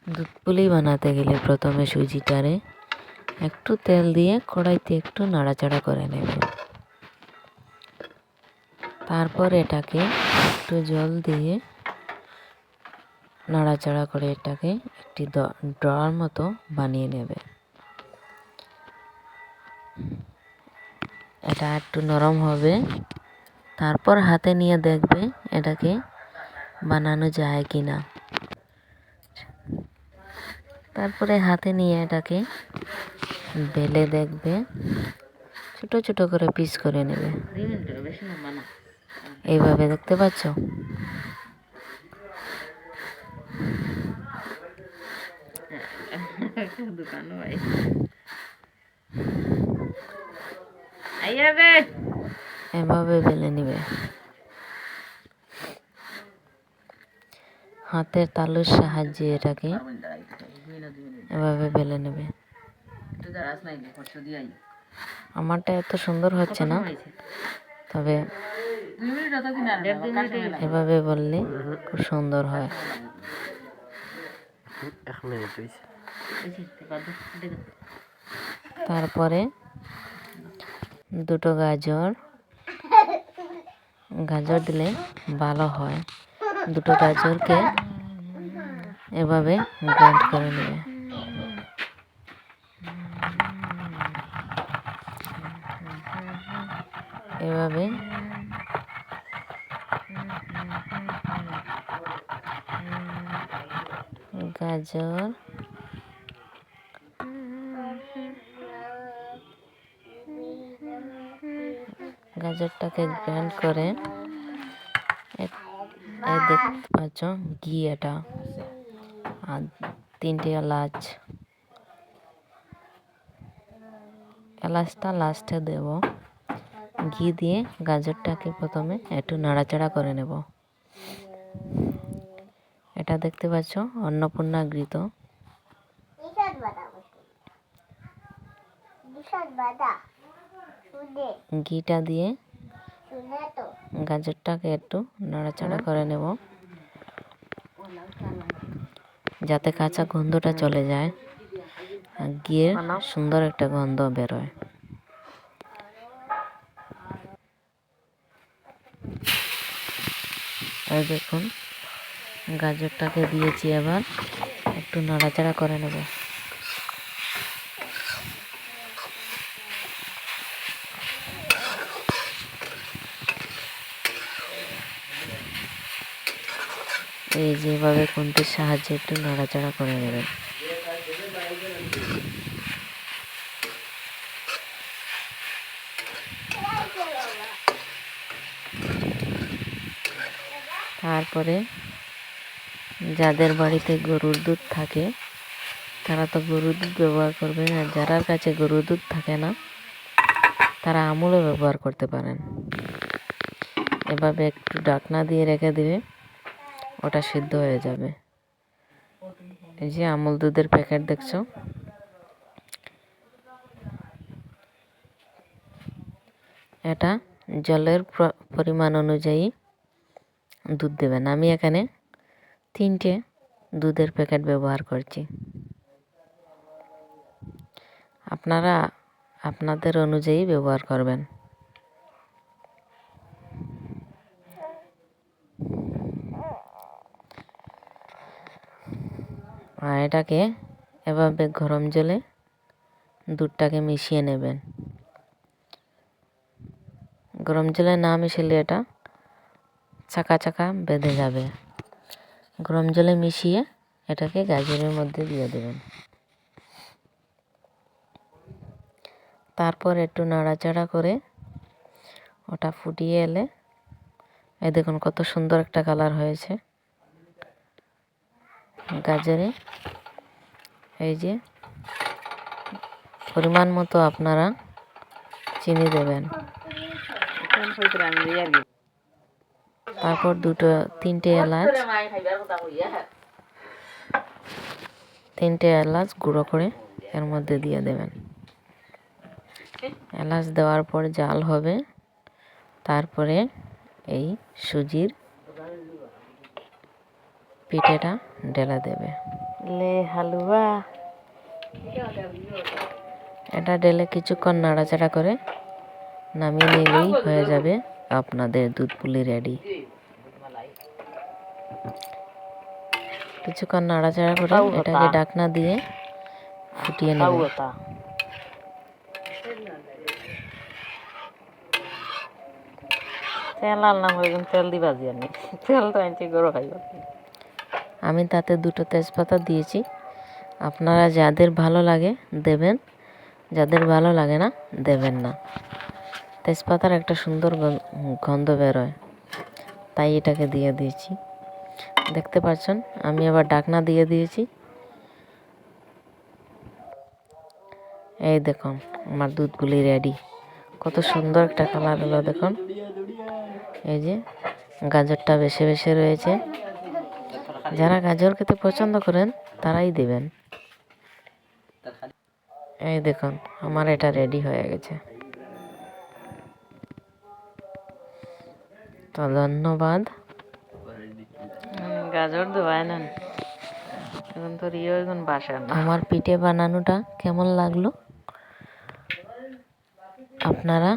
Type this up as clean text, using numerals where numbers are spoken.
দুধ পুলি বানাতে গেলে প্রথমে সুজিটারে একটু তেল দিয়ে কড়াইতে একটু নাড়াচাড়া করে নেবে। তারপর এটাকে একটু জল দিয়ে নাড়াচাড়া করে এটাকে একটি ড্রার মতো বানিয়ে নেবে। এটা একটু নরম হবে, তারপর হাতে নিয়ে দেখবে এটাকে বানানো যায় কি না। তারপরে হাতে নিয়ে এটাকে বেলে দেখবে, ছোট ছোট করে পিস করে নেবে। এইভাবে দেখতে পাচ্ছ? এভাবে বেলে নিবে, হাতের তালুর সাহায্যে এটাকে এভাবে বেলে নেবে। আমারটা এত সুন্দর হচ্ছে না, তবে এভাবে বললে খুব সুন্দর হয়। তারপরে দুটো গাজর দিলে ভালো হয়। দুটো গাজরকে এভাবে গ্রাইন্ড করে নেবে। এভাবে গাজরটাকে গ্রাইন্ড করে দেখতে পাচ্ছ ঘি, এটা আর 3টে এলাচটা লাস্টে দেব। ঘি দিয়ে গাজরটাকে প্রথমে একটু নাড়াচাড়া করে নেব। এটা দেখতে পাচ্ছ অন্নপূর্ণা ঘৃত। ঘিটা দিয়ে গাজরটাকে একটু নাড়াচাড়া করে নেব, যাতে কাঁচা গন্ধটা চলে যায় আর ঘিয়ের সুন্দর একটা গন্ধ বেরোয়। আর দেখুন গাজরটাকে দিয়েছি, এবার একটু নাড়াচাড়া করে নেব। এই যেভাবে খুন্তির সাহায্যে একটু নাড়াচাড়া করে নেবেন। তারপরে যাদের বাড়িতে গরুর দুধ থাকে তারা তো গরুর দুধ ব্যবহার করবেন, আর যার কাছে গরুর দুধ থাকে না তারা আমুলও ব্যবহার করতে পারেন। এভাবে একটু ঢাকনা দিয়ে রেখে দিবে, ওটা সিদ্ধ হয়ে যাবে। এই যে আমুল দুধের প্যাকেট দেখছো, এটা জলের পরিমাণ অনুযায়ী দুধ দেবেন। আমি এখানে 3টে দুধের প্যাকেট ব্যবহার করছি। আপনারা আপনাদের অনুযায়ী ব্যবহার করবেন। আর এটাকে এভাবে গরম জলে দুধটাকে মিশিয়ে নেবেন। গরম জলে না মিশিয়ে এটা চাকা চাকা বেঁধে যাবে। গরম জলে মিশিয়ে এটাকে গাজরের মধ্যে দিয়ে দেবেন। তারপর একটু নাড়াচাড়া করে ওটা ফুটিয়ে এলে এই দেখুন কত সুন্দর একটা কালার হয়েছে গাজরে। এই যে পরিমাণ মতো আপনারা চিনি দেবেন। তারপর 3টে এলাচ গুঁড়ো করে এর মধ্যে দিয়ে দেবেন। এলাচ দেওয়ার পর জাল হবে, তারপরে এই সুজির পিঠেটা ঢেলে দেবে। লে হালুয়া। এটা ঢেলে কিছুক্ষণ নাড়াচাড়া করে নামিয়ে নিলেই হয়ে যাবে আপনাদের দুধ পুলি রেডি। কিছুক্ষণ নাড়াচাড়া করে এটাকে ঢাকনা দিয়ে ফুটিয়ে নেব। আমি তাতে 2টো তেজপাতা দিয়েছি। আপনারা যাদের ভালো লাগে দেবেন, যাদের ভালো লাগে না দেবেন না। তেজপাতার একটা সুন্দর গন্ধ বেরোয়, তাই এটাকে দিয়ে দিয়েছি। দেখতে পাচ্ছেন আমি আবার ঢাকনা দিয়ে দিয়েছি। এই দেখুন আমার দুধগুলি রেডি। কত সুন্দর একটা কালার হলো দেখুন। এই যে গাজরটা বেশি বেশি রয়েছে। যারা গাজর খেতে পছন্দ করেন তারাই দেবেন। এই দেখুন আমার এটা রেডি হয়ে গেছে। তো ধন্যবাদ। গাজর দেওয়ায় নেন এখন তো রিও এখন বাসা না। আমার পিঠে বানানোটা কেমন লাগলো আপনারা